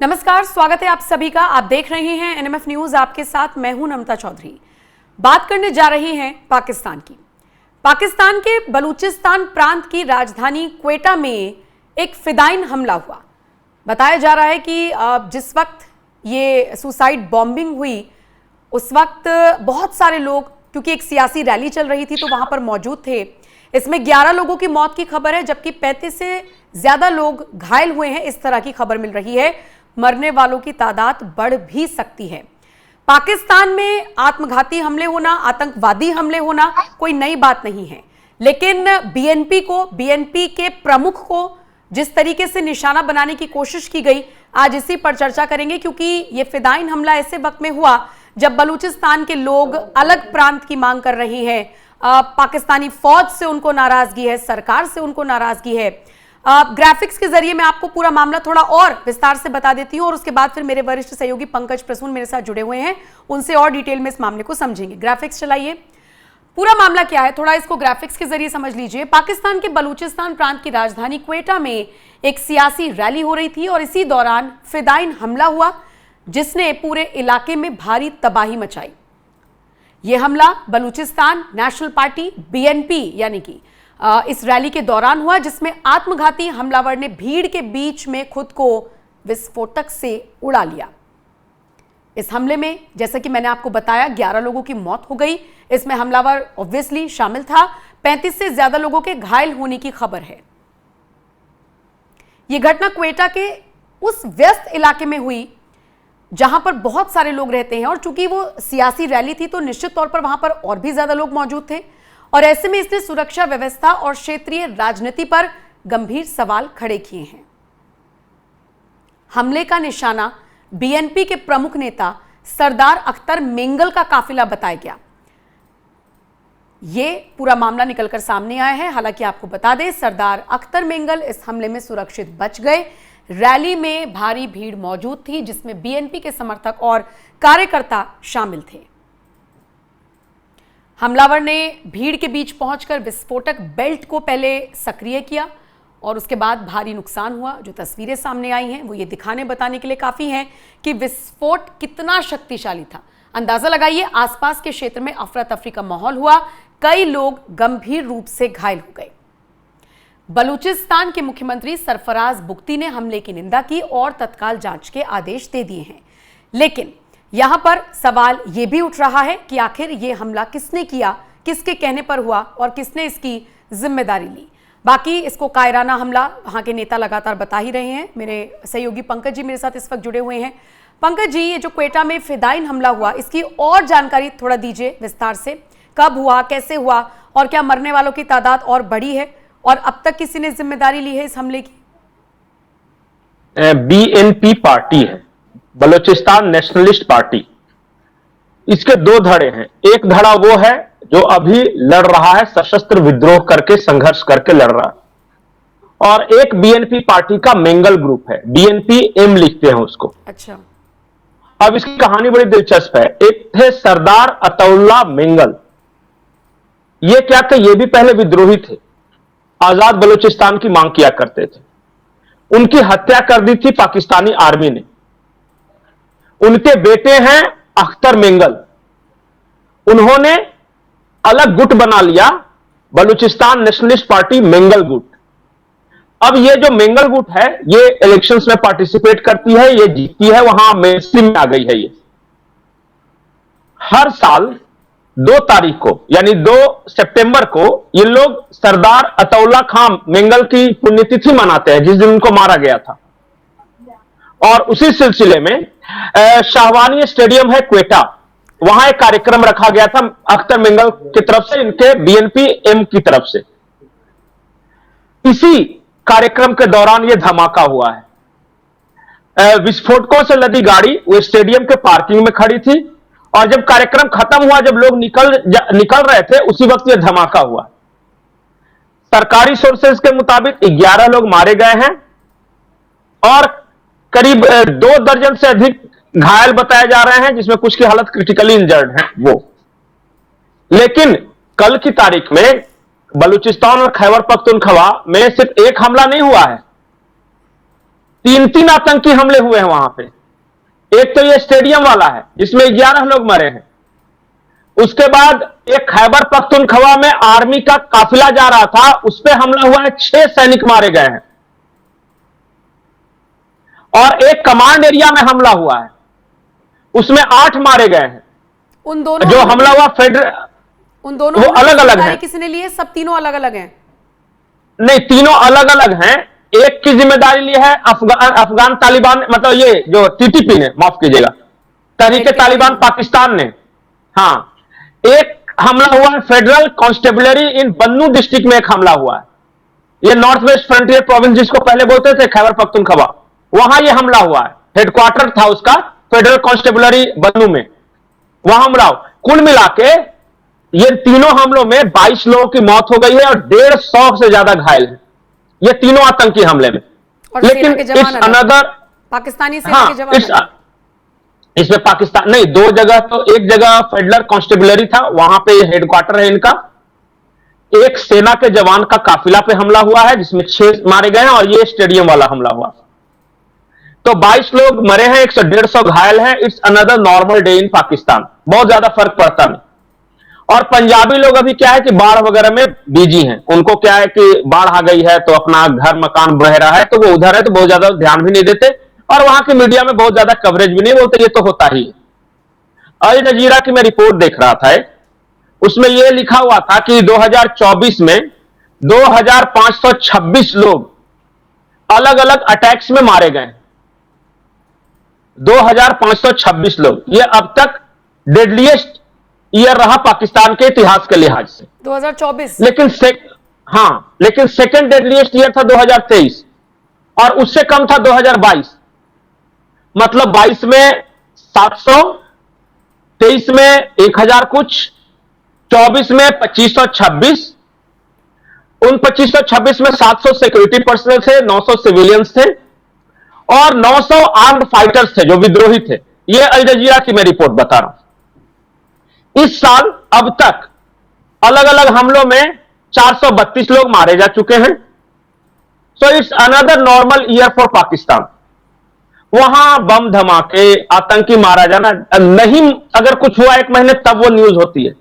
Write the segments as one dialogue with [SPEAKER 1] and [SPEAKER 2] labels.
[SPEAKER 1] नमस्कार, स्वागत है आप सभी का। आप देख रहे हैं एनएमएफ न्यूज, आपके साथ मैं हूं नमता चौधरी। बात करने जा रही हैं पाकिस्तान की। पाकिस्तान के बलूचिस्तान प्रांत की राजधानी क्वेटा में एक फिदाइन हमला हुआ। बताया जा रहा है कि जिस वक्त ये सुसाइड बॉम्बिंग हुई उस वक्त बहुत सारे लोग, क्योंकि एक सियासी रैली चल रही थी, तो वहां पर मौजूद थे। इसमें 11 लोगों की मौत की खबर है, जबकि 35 से ज्यादा लोग घायल हुए हैं, इस तरह की खबर मिल रही है। मरने वालों की तादाद बढ़ भी सकती है। पाकिस्तान में आत्मघाती हमले होना, आतंकवादी हमले होना कोई नई बात नहीं है, लेकिन बीएनपी के प्रमुख को जिस तरीके से निशाना बनाने की कोशिश की गई, आज इसी पर चर्चा करेंगे। क्योंकि यह फिदाइन हमला ऐसे वक्त में हुआ जब बलूचिस्तान के लोग अलग प्रांत की मांग कर रहे हैं। पाकिस्तानी फौज से उनको नाराजगी है, सरकार से उनको नाराजगी है। ग्राफिक्स के जरिए मैं आपको पूरा मामला थोड़ा और विस्तार से बता देती हूं और उसके बाद फिर मेरे वरिष्ठ सहयोगी पंकज प्रसून मेरे साथ जुड़े हुए हैं, उनसे और डिटेल में इस मामले को समझेंगे। ग्राफिक्स चलाइए। पूरा मामला क्या है, थोड़ा इसको ग्राफिक्स के जरिए समझ लीजिए। पाकिस्तान के बलूचिस्तान प्रांत की राजधानी क्वेटा में एक सियासी रैली हो रही थी और इसी दौरान फिदाइन हमला हुआ, जिसने पूरे इलाके में भारी तबाही मचाई। यह हमला बलूचिस्तान नेशनल पार्टी बीएनपी यानी कि इस रैली के दौरान हुआ, जिसमें आत्मघाती हमलावर ने भीड़ के बीच में खुद को विस्फोटक से उड़ा लिया। इस हमले में, जैसा कि मैंने आपको बताया, 11 लोगों की मौत हो गई। इसमें हमलावर ऑब्वियसली शामिल था। 35 से ज्यादा लोगों के घायल होने की खबर है। यह घटना क्वेटा के उस व्यस्त इलाके में हुई जहां पर बहुत सारे लोग रहते हैं, और चूंकि वो सियासी रैली थी तो निश्चित तौर पर वहां पर और भी ज्यादा लोग मौजूद थे, और ऐसे में इसने सुरक्षा व्यवस्था और क्षेत्रीय राजनीति पर गंभीर सवाल खड़े किए हैं। हमले का निशाना बीएनपी के प्रमुख नेता सरदार अख्तर मेंगल का काफिला बताया गया। यह पूरा मामला निकलकर सामने आया है। हालांकि आपको बता दें, सरदार अख्तर मेंगल इस हमले में सुरक्षित बच गए। रैली में भारी भीड़ मौजूद थी, जिसमें बीएनपी के समर्थक और कार्यकर्ता शामिल थे। हमलावर ने भीड़ के बीच पहुंचकर विस्फोटक बेल्ट को पहले सक्रिय किया और उसके बाद भारी नुकसान हुआ। जो तस्वीरें सामने आई हैं वो ये दिखाने बताने के लिए काफी हैं कि विस्फोट कितना शक्तिशाली था। अंदाजा लगाइए, आसपास के क्षेत्र में अफरा तफरी का माहौल हुआ। कई लोग गंभीर रूप से घायल हो गए। बलूचिस्तान के मुख्यमंत्री सरफराज बुख्ती ने हमले की निंदा की और तत्काल जांच के आदेश दे दिए हैं। लेकिन यहां पर सवाल यह भी उठ रहा है कि आखिर यह हमला किसने किया, किसके कहने पर हुआ और किसने इसकी जिम्मेदारी ली। बाकी इसको कायराना हमला वहां के नेता लगातार बता ही रहे हैं। मेरे सहयोगी पंकज जी मेरे साथ इस वक्त जुड़े हुए हैं। पंकज जी, ये जो क्वेटा में फिदाइन हमला हुआ, इसकी और जानकारी थोड़ा दीजिए विस्तार से। कब हुआ, कैसे हुआ, और क्या मरने वालों की तादाद और बढ़ी है, और अब तक किसी ने जिम्मेदारी ली है इस हमले की?
[SPEAKER 2] बीएनपी पार्टी है, बलूचिस्तान नेशनलिस्ट पार्टी। इसके दो धड़े हैं। एक धड़ा वो है जो अभी लड़ रहा है, सशस्त्र विद्रोह करके, संघर्ष करके लड़ रहा है, और एक बीएनपी पार्टी का मेंगल ग्रुप है, बीएनपी एम लिखते हैं उसको।
[SPEAKER 1] अच्छा।
[SPEAKER 2] अब इसकी कहानी बड़ी दिलचस्प है। एक थे सरदार अतउल्ला मेंगल। ये क्या थे? ये भी पहले विद्रोही थे, आजाद बलूचिस्तान की मांग किया करते थे। उनकी हत्या कर दी थी पाकिस्तानी आर्मी ने। उनके बेटे हैं अख्तर मेंगल। उन्होंने अलग गुट बना लिया, बलूचिस्तान नेशनलिस्ट पार्टी मेंगल गुट। अब ये जो मेंगल गुट है, ये इलेक्शंस में पार्टिसिपेट करती है, ये जीतती है, वहां मेनस्ट्रीम में आ गई है। ये हर साल 2 तारीख को, यानी 2 सितंबर को, ये लोग सरदार अतउल्ला खान मेंगल की पुण्यतिथि मनाते हैं, जिस दिन उनको मारा गया था। और उसी सिलसिले में शाहवानी स्टेडियम है क्वेटा, वहां एक कार्यक्रम रखा गया था अख्तर मेंगल की तरफ से, इनके बीएनपी एम की तरफ से। इसी कार्यक्रम के दौरान यह धमाका हुआ है। विस्फोटकों से लदी गाड़ी वो स्टेडियम के पार्किंग में खड़ी थी, और जब कार्यक्रम खत्म हुआ, जब लोग निकल रहे थे, उसी वक्त यह धमाका हुआ। सरकारी सोर्सेज के मुताबिक 11 लोग मारे गए हैं और करीब 2 दर्जन से अधिक घायल बताए जा रहे हैं, जिसमें कुछ की हालत क्रिटिकली इंजर्ड है वो। लेकिन कल की तारीख में बलूचिस्तान और खैबर पख्तूनख्वा में सिर्फ एक हमला नहीं हुआ है, तीन आतंकी हमले हुए हैं वहां पे। एक तो ये स्टेडियम वाला है जिसमें 11 लोग मरे हैं। उसके बाद एक खैबर पख्तूनख्वा में आर्मी का काफिला जा रहा था, उस पर हमला हुआ है, 6 सैनिक मारे गए हैं। और एक कमांड एरिया में हमला हुआ है, उसमें 8 मारे गए हैं।
[SPEAKER 1] उन दोनों
[SPEAKER 2] जो हमला हुआ
[SPEAKER 1] उन दोनों
[SPEAKER 2] वो अलग अलग है।
[SPEAKER 1] किसी ने लिए? सब तीनों अलग अलग हैं?
[SPEAKER 2] नहीं, तीनों अलग अलग हैं। एक की जिम्मेदारी ली है अफगान तालिबान, मतलब ये जो टीटीपी ने, माफ कीजिएगा, तहरीके तालिबान पाकिस्तान ने। हाँ, एक हमला हुआ है फेडरल कांस्टेबलरी इन बन्नू डिस्ट्रिक्ट में, एक हमला हुआ है। ये नॉर्थ वेस्ट फ्रंटियर प्रोविंस जिसको पहले बोलते थे खैबर पख्तूनख्वा, वहां ये हमला हुआ है। हेडक्वार्टर था उसका फेडरल कांस्टेबलरी बन्नू में, वहां हमला। कुल मिला के ये तीनों हमलों में 22 लोगों की मौत हो गई है और 150 से ज्यादा घायल हैं, ये तीनों आतंकी हमले में। लेकिन इट्स अनदर
[SPEAKER 1] पाकिस्तानी सेना के जवान,
[SPEAKER 2] इसमें पाकिस्तान नहीं, 2 जगह, तो एक जगह फेडरल कांस्टेबलरी था, वहां पे हेडक्वार्टर है इनका। एक सेना के जवान का काफिला पे हमला हुआ है जिसमें 6 मारे गए हैं, और ये स्टेडियम वाला हमला हुआ। तो 22 लोग मरे हैं, 150 घायल हैं। It's another normal day in Pakistan, बहुत ज्यादा फर्क पड़ता नहीं। और पंजाबी लोग अभी क्या है कि बाढ़ वगैरह में बिजी हैं, उनको क्या है कि बाढ़ आ गई है तो अपना घर मकान बह रहा है, तो वो उधर है तो बहुत ज्यादा ध्यान भी नहीं देते, और वहां की मीडिया में बहुत ज्यादा कवरेज भी नहीं बोलते, ये तो होता ही। अल जजीरा की मैं रिपोर्ट देख रहा था, उसमें यह लिखा हुआ था कि 2024 में 2526 लोग अलग अलग अटैक्स में मारे गए। 2526 लोग, ये अब तक डेडलीस्ट ईयर रहा पाकिस्तान के इतिहास के लिहाज से
[SPEAKER 1] 2024।
[SPEAKER 2] लेकिन सेकंड डेडलीस्ट ईयर था 2023, और उससे कम था 2022। मतलब 22 में 700, 23 में 1000 कुछ, 24 में 2526। उन 2526 में 700 सिक्योरिटी पर्सनल थे, 900 सिविलियंस थे, और 900 आर्म्ड फाइटर्स थे जो विद्रोही थे। यह अल जजीरा की मैं रिपोर्ट बता रहा हूं। इस साल अब तक अलग अलग हमलों में 432 लोग मारे जा चुके हैं। So it's another normal year for Pakistan. वहां बम धमाके, आतंकी मारा जाना नहीं, अगर कुछ हुआ 1 महीने तब वो न्यूज होती है।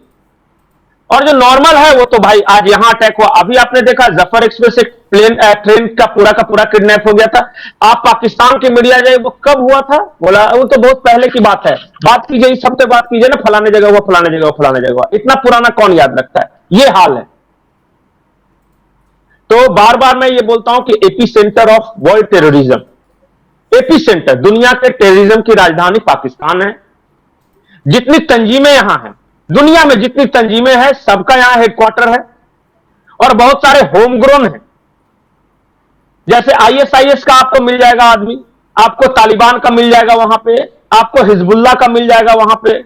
[SPEAKER 2] और जो नॉर्मल है वो तो भाई आज यहां अटैक हुआ, अभी आपने देखा जफर एक्सप्रेस एक ट्रेन का पूरा किडनैप हो गया था। आप पाकिस्तान की मीडिया जाए, वो कब हुआ था, बोला वो तो बहुत पहले की बात है, बात कीजिए इस हफ्ते, बात कीजिए ना, फलाने जगह हुआ, फलाने जगह, फलाने जगह। इतना पुराना कौन याद रखता है, ये हाल है। तो बार बार मैं ये बोलता हूं कि AP centre of world terrorism, AP centre, दुनिया के टेररिज्म की राजधानी पाकिस्तान है। जितनी तंजीमें यहां हैं, दुनिया में जितनी तंजीमें हैं, सबका यहां हेडक्वार्टर है, और बहुत सारे होम ग्रोन हैं। जैसे आईएसआईएस का आपको मिल जाएगा आदमी, आपको तालिबान का मिल जाएगा वहां पे, आपको हिजबुल्लाह का मिल जाएगा वहां पे,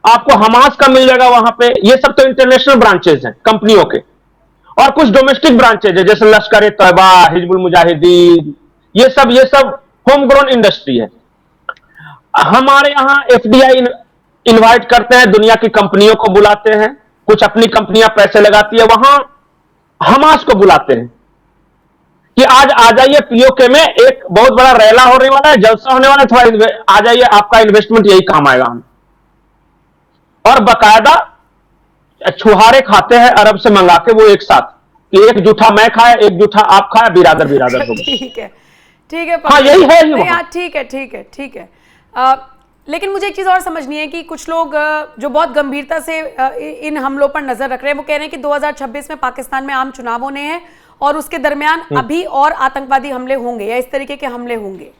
[SPEAKER 2] आपको हमास का मिल जाएगा वहां पे। ये सब तो इंटरनेशनल ब्रांचेज हैं कंपनियों के, और कुछ डोमेस्टिक ब्रांचेज है जैसे लश्कर तैयबा, हिजबुल मुजाहिदीन, ये सब होम ग्रोन इंडस्ट्री है। हमारे यहां एफडीआई इनवाइट करते हैं, दुनिया की कंपनियों को बुलाते हैं, कुछ अपनी कंपनियां पैसे लगाती है, वहां हमास को बुलाते हैं कि आज आ जाइए, पीओके में एक बहुत बड़ा रैला होने वाला है, जलसा होने वाला है, थोड़ा आ जाइए, आपका इन्वेस्टमेंट यही काम आएगा। हम और बाकायदा छुहारे खाते हैं अरब से मंगा के, वो एक साथ, कि एक जूठा मैं खाया, एक जूठा आप खाया, बिरादर बिरादर हो गए।
[SPEAKER 1] ठीक है, ठीक है,
[SPEAKER 2] हाँ यही है
[SPEAKER 1] हाँ, ठीक है, ठीक है, ठीक है। लेकिन मुझे एक चीज़ और समझनी है कि कुछ लोग जो बहुत गंभीरता से इन हमलों पर नजर रख रहे हैं, वो कह रहे हैं कि 2026 में पाकिस्तान में आम चुनाव होने हैं, और उसके दरमियान अभी और आतंकवादी हमले होंगे या इस तरीके के हमले होंगे।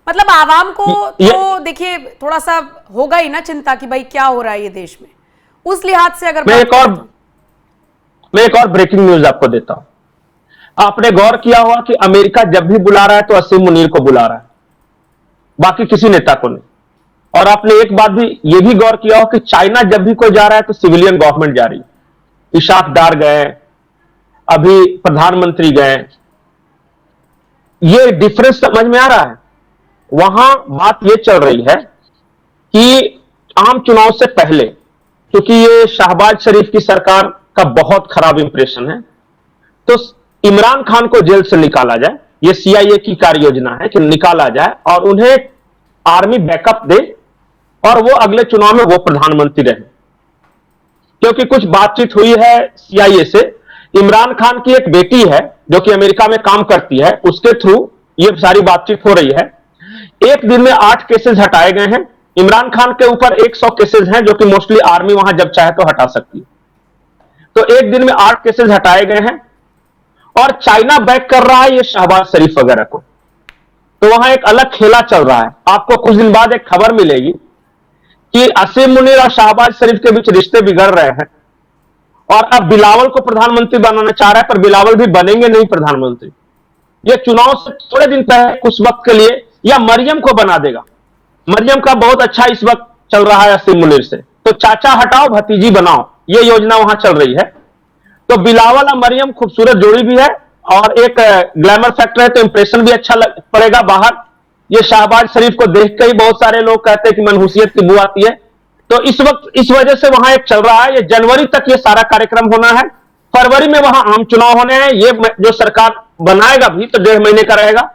[SPEAKER 1] मतलब आवाम को तो देखिए थोड़ा सा होगा ही ना चिंता कि भाई क्या हो रहा है ये देश में। उस लिहाज से अगर
[SPEAKER 2] मैं एक और ब्रेकिंग न्यूज आपको देता हूं। आपने गौर किया होगा कि अमेरिका जब भी बुला रहा है तो असीम मुनीर को बुला रहा है, बाकी किसी नेता को नहीं। और आपने एक बात भी ये भी गौर किया हो कि चाइना जब भी कोई जा रहा है तो सिविलियन गवर्नमेंट जा रही है। इशाक डार गए, अभी प्रधानमंत्री गए, ये डिफरेंस समझ में आ रहा है। वहां बात ये चल रही है कि आम चुनाव से पहले, क्योंकि ये शहबाज शरीफ की सरकार का बहुत खराब इंप्रेशन है, तो इमरान खान को जेल से निकाला जाए, ये CIA की कार्य योजना है कि निकाला जाए और उन्हें आर्मी बैकअप दे और वो अगले चुनाव में वो प्रधानमंत्री रहे। क्योंकि कुछ बातचीत हुई है CIA से, इमरान खान की एक बेटी है जो कि अमेरिका में काम करती है, उसके थ्रू ये सारी बातचीत हो रही है। एक दिन में 8 केसेस हटाए गए हैं। इमरान खान के ऊपर 100 केसेस हैं जो कि मोस्टली आर्मी वहां जब चाहे तो हटा सकती है। तो एक दिन में 8 केसेस हटाए गए हैं और चाइना बैक कर रहा है ये शहबाज शरीफ वगैरह को। तो वहां एक अलग खेला चल रहा है। आपको कुछ दिन बाद एक खबर मिलेगी कि असीम मुनीर और शहबाज शरीफ के बीच रिश्ते बिगड़ रहे हैं और अब बिलावल को प्रधानमंत्री बनाना चाह रहा है, पर बिलावल भी बनेंगे नहीं प्रधानमंत्री। ये चुनाव से थोड़े दिन पहले कुछ वक्त के लिए या मरियम को बना देगा। मरियम का बहुत अच्छा इस वक्त चल रहा है असीम मुनीर से, तो चाचा हटाओ भतीजी बनाओ, ये योजना वहां चल रही है। तो बिलावल और मरियम खूबसूरत जोड़ी भी है और एक ग्लैमर फैक्टर है, तो इंप्रेशन भी अच्छा पड़ेगा बाहर। ये शहबाज शरीफ को देख के ही बहुत सारे लोग कहते हैं कि मनहूसियत की बू आती है। तो इस वक्त इस वजह से वहां एक चल रहा है। ये जनवरी तक ये सारा कार्यक्रम होना है, फरवरी में वहां आम चुनाव होने हैं। ये जो सरकार बनाएगा भी तो 1.5 महीने का रहेगा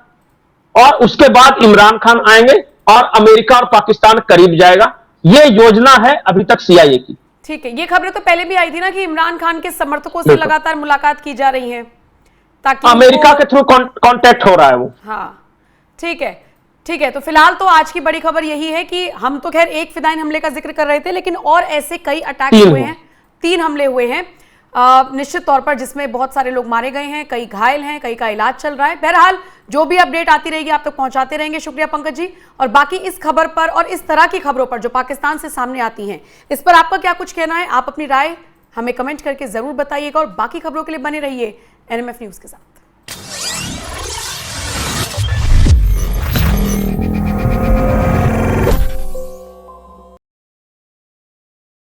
[SPEAKER 2] और उसके बाद इमरान खान आएंगे और अमेरिका और पाकिस्तान करीब जाएगा। ये योजना है अभी तक CIA की।
[SPEAKER 1] ठीक है, ये खबरें तो पहले भी आई थी ना कि इमरान खान के समर्थकों से लगातार मुलाकात की जा रही है ताकि
[SPEAKER 2] अमेरिका के थ्रू कांटेक्ट हो रहा है वो।
[SPEAKER 1] हाँ, ठीक है, ठीक है। तो फिलहाल तो आज की बड़ी खबर यही है कि हम तो खैर एक फिदायीन हमले का जिक्र कर रहे थे, लेकिन और ऐसे कई अटैक हुए हैं, 3 हमले हुए हैं निश्चित तौर पर, जिसमें बहुत सारे लोग मारे गए हैं, कई घायल हैं, कई का इलाज चल रहा है। बहरहाल जो भी अपडेट आती रहेगी आप तक पहुंचाते रहेंगे। शुक्रिया पंकज जी। और बाकी इस खबर पर और इस तरह की खबरों पर जो पाकिस्तान से सामने आती हैं, इस पर आपका क्या कुछ कहना है? आप अपनी राय हमें कमेंट करके जरूर बताइएगा और बाकी खबरों के लिए बने रहिए NMF न्यूज के साथ।